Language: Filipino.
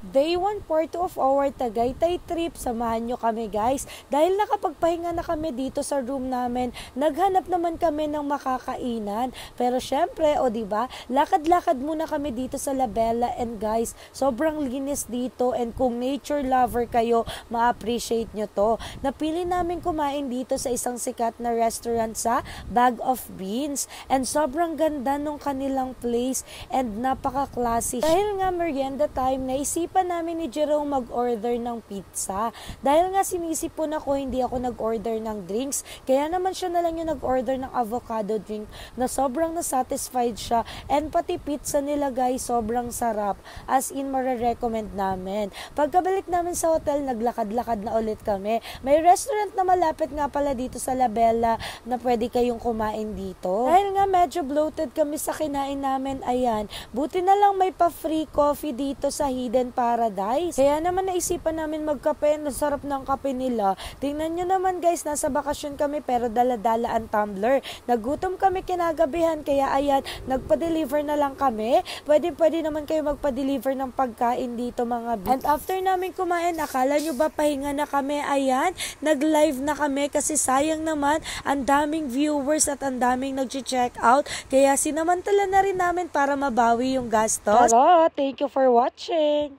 Day 1 part 2 of our Tagaytay trip. Samahan nyo kami guys. Dahil nakapagpahinga na kami dito sa room namin, naghanap naman kami ng makakainan. Pero syempre, diba, lakad-lakad muna kami dito sa Labella. And guys, sobrang linis dito. And kung nature lover kayo, ma-appreciate nyo to. Napili namin kumain dito sa isang sikat na restaurant sa Bag of Beans. And sobrang ganda nung kanilang place. And napaka-classy. Dahil nga merienda time, naisipan namin ni Jerome mag-order ng pizza. Dahil nga sinisipon ako, hindi ako nag-order ng drinks. Kaya naman siya na lang yung nag-order ng avocado drink na sobrang na-satisfied siya. And pati pizza nila guys, sobrang sarap. As in, mare-recommend namin. Pagkabalik namin sa hotel, naglakad-lakad na ulit kami. May restaurant na malapit nga pala dito sa Labella na pwede kayong kumain dito. Dahil nga medyo bloated kami sa kinain namin, ayan. Buti na lang may pa-free coffee dito sa Hidden Paradise. Kaya naman naisipan namin magkape. Nasarap ng kape nila. Tingnan nyo naman guys, nasa bakasyon kami pero dala-dala ang tumbler. Nagutom kami kinagabihan kaya ayan, nagpa-deliver na lang kami. Pwede naman kayo magpa-deliver ng pagkain dito mga beats. And after namin kumain, akala nyo ba pahinga na kami? Ayan, nag-live na kami kasi sayang naman ang daming viewers at ang daming nag-check out. Kaya sinamantala na rin namin para mabawi yung gastos. Tara, thank you for watching.